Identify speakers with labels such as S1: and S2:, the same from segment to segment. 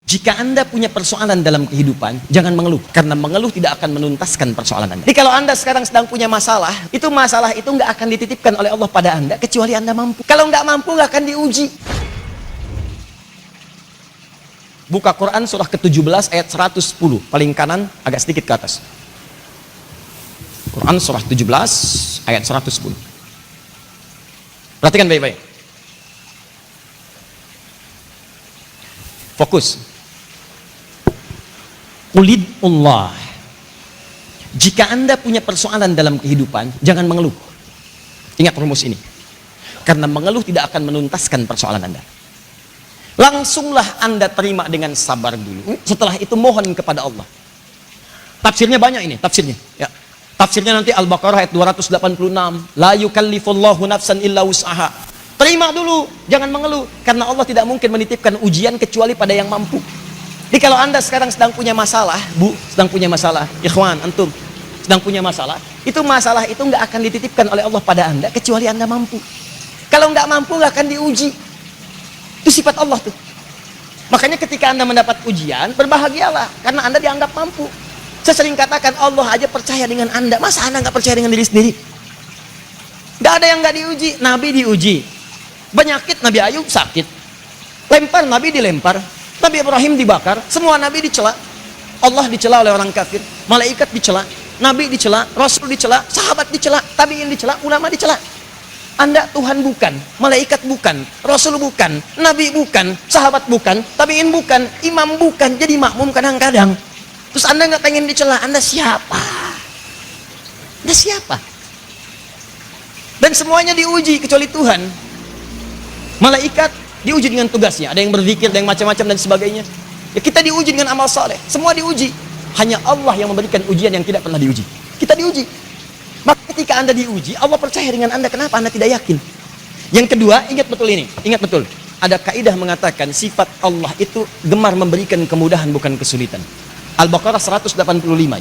S1: Jika Anda punya persoalan dalam kehidupan, jangan mengeluh. Karena mengeluh tidak akan menuntaskan persoalan Anda. Jadi kalau Anda sekarang sedang punya masalah itu nggak akan dititipkan oleh Allah pada Anda, kecuali Anda mampu. Kalau nggak mampu, nggak akan diuji. Buka Quran surah ke-17 ayat 110. Paling kanan, agak sedikit ke atas. Quran surah 17 ayat 110. Perhatikan baik-baik. Fokus. Qulidullah. Jika Anda punya persoalan dalam kehidupan, jangan mengeluh. Ingat rumus ini. Karena mengeluh tidak akan menuntaskan persoalan Anda. Langsunglah Anda terima dengan sabar dulu. Setelah itu mohon kepada Allah. Tafsirnya banyak ini, tafsirnya. Ya. Tafsirnya nanti Al-Baqarah ayat 286. La yukallifullahu nafsan illa wus'aha. Terima dulu, jangan mengeluh. Karena Allah tidak mungkin menitipkan ujian kecuali pada yang mampu. Jadi kalau Anda sekarang sedang punya masalah, Bu, sedang punya masalah, ikhwan, antum, sedang punya masalah itu nggak akan dititipkan oleh Allah pada Anda, kecuali Anda mampu. Kalau nggak mampu, nggak akan diuji. Itu sifat Allah tuh. Makanya ketika Anda mendapat ujian, berbahagialah, karena Anda dianggap mampu. Saya sering katakan, Allah aja percaya dengan Anda, masa Anda nggak percaya dengan diri sendiri? Nggak ada yang nggak diuji. Nabi diuji. Penyakit Nabi Ayub sakit. Lempar Nabi dilempar. Nabi Ibrahim dibakar, semua Nabi dicela. Allah dicela oleh orang kafir, malaikat dicela, Nabi dicela, Rasul dicela, sahabat dicela, tabi'in dicela, ulama dicela. Anda Tuhan bukan, malaikat bukan, Rasul bukan, Nabi bukan, sahabat bukan, tabi'in bukan, imam bukan, jadi makmum kadang-kadang. Terus Anda nggak pengen dicela, Anda siapa? Anda siapa? Dan semuanya diuji kecuali Tuhan. Malaikat diuji dengan tugasnya, ada yang berzikir, ada yang macam-macam dan sebagainya. Ya, kita diuji dengan amal soleh, semua diuji. Hanya Allah yang memberikan ujian yang tidak pernah diuji. Kita diuji. Maka ketika Anda diuji, Allah percaya dengan Anda. Kenapa Anda tidak yakin? Yang kedua, ingat betul ini, ingat betul. Ada kaidah mengatakan sifat Allah itu gemar memberikan kemudahan, bukan kesulitan. Al-Baqarah 185.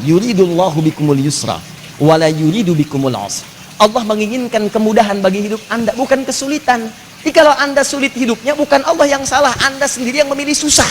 S1: Yuridullahu bikumul yusra wala yuridu bikumul usra. Allah menginginkan kemudahan bagi hidup Anda, bukan kesulitan. Jadi kalau Anda sulit hidupnya, bukan Allah yang salah, Anda sendiri yang memilih susah.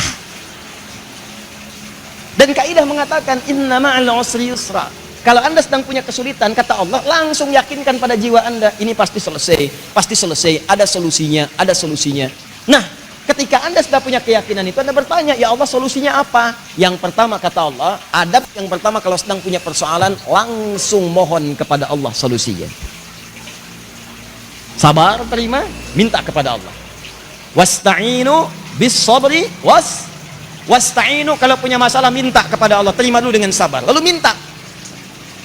S1: Dan kaidah mengatakan inna ma'al usri yusra. Kalau Anda sedang punya kesulitan, kata Allah, langsung yakinkan pada jiwa Anda, ini pasti selesai, ada solusinya, ada solusinya. Nah, ketika Anda sudah punya keyakinan itu, Anda bertanya, ya Allah, solusinya apa? Yang pertama, kata Allah, adab yang pertama kalau sedang punya persoalan, langsung mohon kepada Allah solusinya. Sabar, terima, minta kepada Allah. Wasta'inu bis sabri wasta'inu, kalau punya masalah minta kepada Allah, terima dulu dengan sabar. Lalu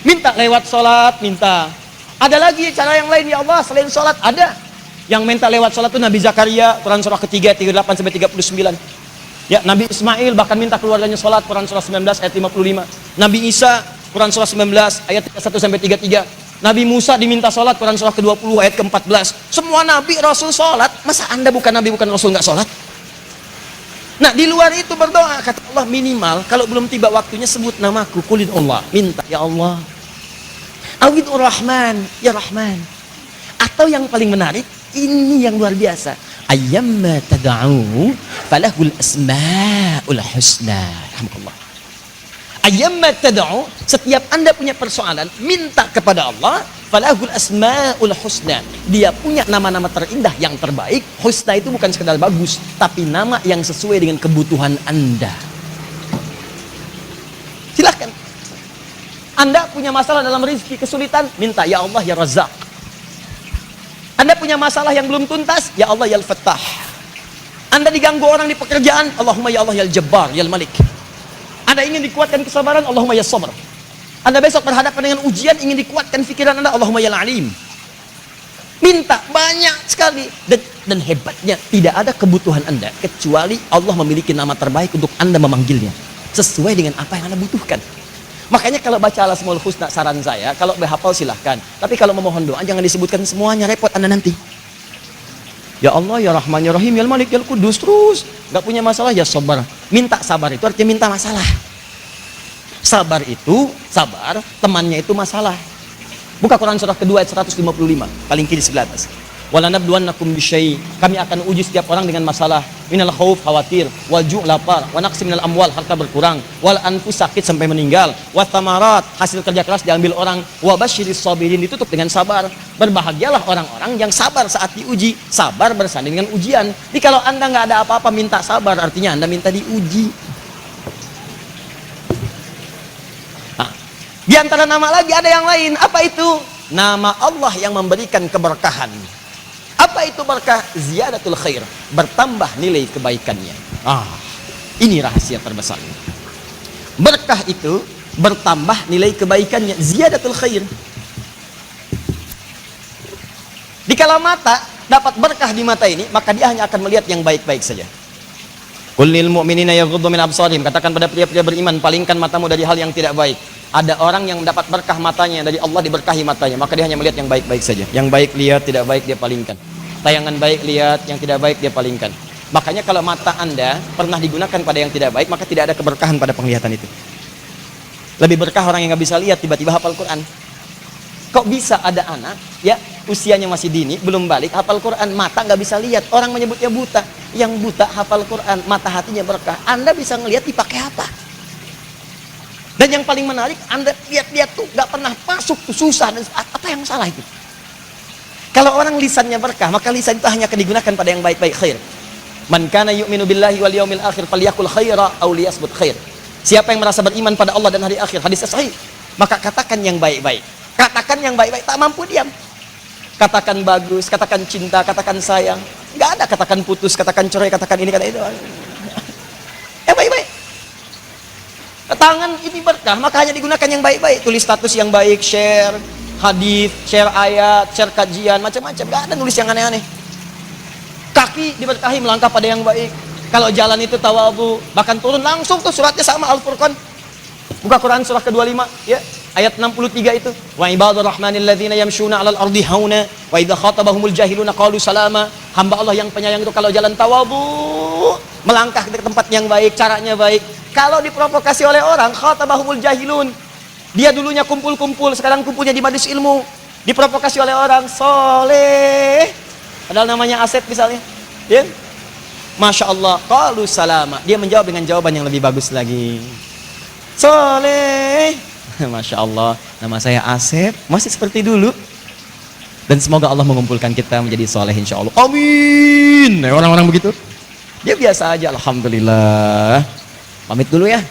S1: minta lewat sholat, minta. Ada lagi cara yang lain, ya Allah, selain sholat? Ada. Yang minta lewat sholat itu Nabi Zakaria, Quran surah ketiga 38 sampai 39. Ya, Nabi Ismail bahkan minta keluarganya sholat, Quran surah 19 ayat 55. Nabi Isa, Quran surah 19 ayat 31 sampai 33. Nabi Musa diminta sholat, Quran surah ke-20 ayat ke-14. Semua Nabi Rasul sholat. Masa Anda bukan Nabi, bukan Rasul, nggak sholat? Nah, di luar itu berdoa, kata Allah, minimal kalau belum tiba waktunya sebut namaku, qulidullah, minta, ya Allah. Awidur Rahman, ya Rahman. Atau yang paling menarik, ini yang luar biasa. Ayyamma tad'u falahul asma'ul husna. Alhamdulillah. Ayyamma tad'u, setiap Anda punya persoalan, minta kepada Allah, falahul asma'ul husna. Dia punya nama-nama terindah yang terbaik. Husna itu bukan sekedar bagus, tapi nama yang sesuai dengan kebutuhan Anda. Silakan. Anda punya masalah dalam rezeki, kesulitan, minta, ya Allah, ya Razzaq. Anda punya masalah yang belum tuntas, ya Allah, ya Al-Fattah. Anda diganggu orang di pekerjaan, Allahumma ya Allah, ya Al-Jabbar, ya Al-Malik. Anda ingin dikuatkan kesabaran, Allahumma ya Sabr. Anda besok berhadapan dengan ujian, ingin dikuatkan pikiran Anda, Allahumma ya Al-Alim. Minta banyak sekali. Dan hebatnya, tidak ada kebutuhan Anda kecuali Allah memiliki nama terbaik untuk Anda memanggilnya sesuai dengan apa yang Anda butuhkan. Makanya kalau baca Al-Asmaul Husna, saran saya, kalau berhafal silahkan, tapi kalau memohon doa jangan disebutkan semuanya, repot Anda nanti. Ya Allah, ya Rahman, ya Rahim, ya Malik, ya Kudus, terus nggak punya masalah, ya sabar. Minta sabar itu artinya minta masalah. Sabar itu, sabar, temannya itu masalah. Buka Quran surah kedua ayat 155, paling kiri sebelah atas. Walanabluwannakum bisyai. Kami akan uji setiap orang dengan masalah. Minal khauf, khawatir, wal ju', lapar, wa naqsi minal amwal, harta berkurang, wal anfus, sakit sampai meninggal, wa thamarat, hasil kerja keras diambil orang, wa basyiris sabirin, ditutup dengan sabar. Berbahagialah orang-orang yang sabar saat diuji. Sabar bersanding dengan ujian. Jadi kalau Anda nggak ada apa-apa minta sabar, artinya Anda minta diuji. Nah, di antara nama lagi ada yang lain. Apa itu? Nama Allah yang memberikan keberkahan. Apa itu berkah? Ziyadatul khair, bertambah nilai kebaikannya. Ini rahasia terbesar. Berkah itu bertambah nilai kebaikannya. Ziyadatul khair. Dikala mata dapat berkah di mata ini, maka dia hanya akan melihat yang baik-baik saja. Qul lil mu'minina yaghuddu min absarihim, katakan pada pria-pria beriman, palingkan matamu dari hal yang tidak baik. Ada orang yang mendapat berkah matanya, dari Allah diberkahi matanya, maka dia hanya melihat yang baik-baik saja. Yang baik lihat, tidak baik dia palingkan. Tayangan baik lihat, yang tidak baik dia palingkan. Makanya kalau mata Anda pernah digunakan pada yang tidak baik, maka tidak ada keberkahan pada penglihatan itu. Lebih berkah orang yang nggak bisa lihat tiba-tiba hafal Quran. Kok bisa ada anak ya usianya masih dini, belum balik, hafal Quran, mata nggak bisa lihat, orang menyebutnya buta. Yang buta hafal Quran, mata hatinya berkah. Anda bisa ngelihat dipakai apa? Dan yang paling menarik, Anda lihat-lihat tuh nggak pernah masuk tuh, susah, dan apa yang salah itu? Kalau orang lisannya berkah, maka lisan itu hanya akan digunakan pada yang baik-baik, khair. Man kana yu'minu billahi wal yaumil akhir falyakul khaira aw liyasmut khair. Siapa yang merasa beriman pada Allah dan hari akhir, hadis sahih, maka katakan yang baik-baik. Katakan yang baik-baik, tak mampu diam. Katakan bagus, katakan cinta, katakan sayang. Enggak ada katakan putus, katakan cerai, katakan ini, katakan itu. Yang baik-baik. Tangan ini berkah, maka hanya digunakan yang baik-baik. Tulis status yang baik, share hadis, share ayat, share kajian, macam-macam. Gak ada nulis yang aneh-aneh. Kaki diberkahi melangkah pada yang baik. Kalau jalan itu tawadhu, bahkan turun langsung tuh suratnya sama Al-Furqan. Buka Quran surah ke-25 ya, ayat 63 itu. Wa ibadur rahmanil ladzina yamshuna 'alal ardi hauna wa idza khatabahumul jahiluna qalu salama. Hamba Allah yang penyayang itu kalau jalan tawadhu, melangkah ke tempat yang baik, caranya baik. Kalau diprovokasi oleh orang, khatabahumul jahilun, dia dulunya kumpul-kumpul, sekarang kumpulnya di majelis ilmu, diprovokasi oleh orang soleh, padahal namanya Asep misalnya, ya, masya Allah, qalu salama, dia menjawab dengan jawaban yang lebih bagus lagi, soleh, masya Allah, nama saya Asep, masih seperti dulu, dan semoga Allah mengumpulkan kita menjadi soleh insya Allah, amin. Orang-orang begitu, dia biasa aja, alhamdulillah, pamit dulu ya,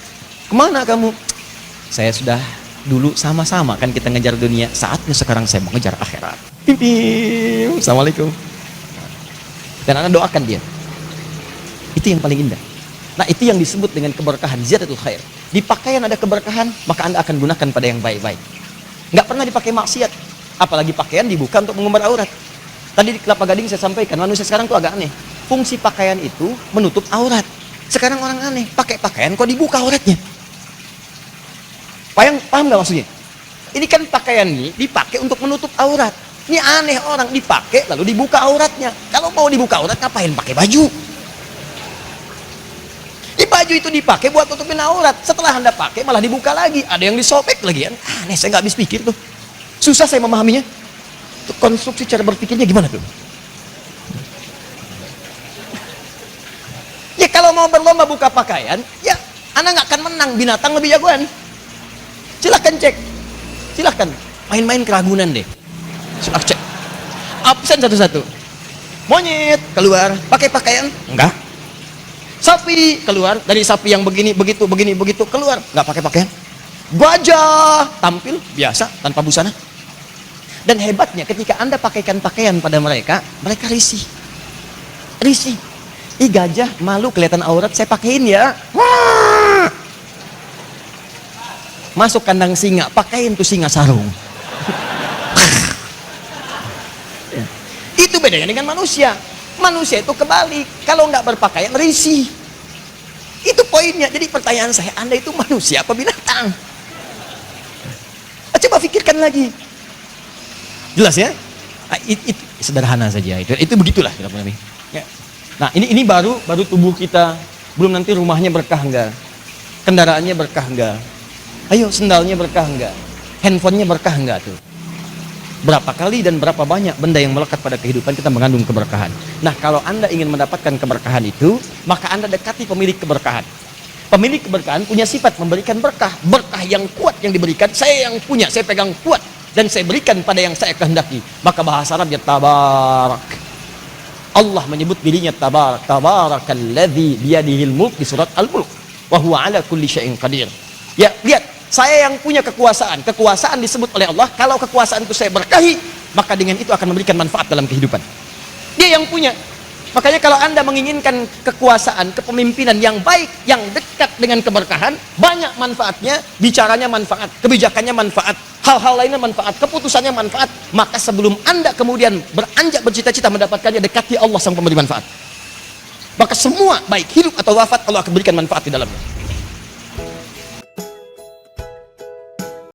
S1: kemana kamu? Saya sudah dulu sama-sama kan kita ngejar dunia, saatnya sekarang saya mau ngejar akhirat. Pim, assalamualaikum. Dan Anda doakan dia. Itu yang paling indah. Nah, itu yang disebut dengan keberkahan, ziyadatul khair. Di pakaian ada keberkahan, maka Anda akan gunakan pada yang baik-baik. Nggak pernah dipakai maksiat, apalagi pakaian dibuka untuk mengumbar aurat. Tadi di Kelapa Gading saya sampaikan, manusia sekarang tuh agak aneh. Fungsi pakaian itu menutup aurat. Sekarang orang aneh, pakai pakaian kok dibuka auratnya. Paham nggak maksudnya? Ini kan pakaian ini dipakai untuk menutup aurat. Ini aneh, orang dipakai lalu dibuka auratnya. Kalau mau dibuka aurat ngapain pakai baju? Di baju itu dipakai buat tutupin aurat. Setelah Anda pakai malah dibuka lagi. Ada yang disobek lagi kan? Aneh, saya nggak habis pikir tuh. Susah saya memahaminya. Tuh, konstruksi cara berpikirnya gimana tuh? Ya kalau mau berlomba buka pakaian, ya Anda nggak akan menang. Binatang lebih jagoan. Silahkan cek, silahkan main-main keragunan deh. Silahkan cek, absen satu-satu. Monyet keluar, pakai pakaian? Enggak. Sapi keluar, dari sapi yang begini, begitu, keluar, nggak pakai pakaian. Gajah tampil biasa tanpa busana. Dan hebatnya ketika Anda pakaikan pakaian pada mereka, mereka risih. Ih gajah malu kelihatan aurat, saya pakein ya. Wah. Masuk kandang singa, pakaiin tuh singa sarung. Itu bedanya dengan manusia. Manusia itu kebalik, kalau nggak berpakaian risih. Itu poinnya. Jadi pertanyaan saya, Anda itu manusia apa binatang? Coba pikirkan lagi. Jelas ya? Itu sederhana saja. Itu begitulah. Ya. Nah ini baru tubuh kita, belum nanti rumahnya berkah enggak, kendaraannya berkah enggak. Ayo, sendalnya berkah enggak? Handphonenya berkah enggak tuh? Berapa kali dan berapa banyak benda yang melekat pada kehidupan kita mengandung keberkahan. Nah, kalau Anda ingin mendapatkan keberkahan itu, maka Anda dekati pemilik keberkahan. Pemilik keberkahan punya sifat memberikan berkah. Berkah yang kuat yang diberikan, saya yang punya, saya pegang kuat. Dan saya berikan pada yang saya kehendaki. Maka bahasa Arabnya tabarak. Allah menyebut dirinya tabarak. Tabarakalladzi biyadihil mulk di surat Al-Mulk. Wa huwa ala kulli syai'in qadir. Ya, lihat. Saya yang punya kekuasaan. Kekuasaan disebut oleh Allah. Kalau kekuasaan itu saya berkahi, maka dengan itu akan memberikan manfaat dalam kehidupan. Dia yang punya. Makanya kalau Anda menginginkan kekuasaan, kepemimpinan yang baik, yang dekat dengan keberkahan, banyak manfaatnya, bicaranya manfaat, kebijakannya manfaat, hal-hal lainnya manfaat, keputusannya manfaat, maka sebelum Anda kemudian beranjak bercita-cita mendapatkannya, dekati Allah sang pemberi manfaat. Maka semua, baik hidup atau wafat, Allah akan berikan manfaat di dalamnya.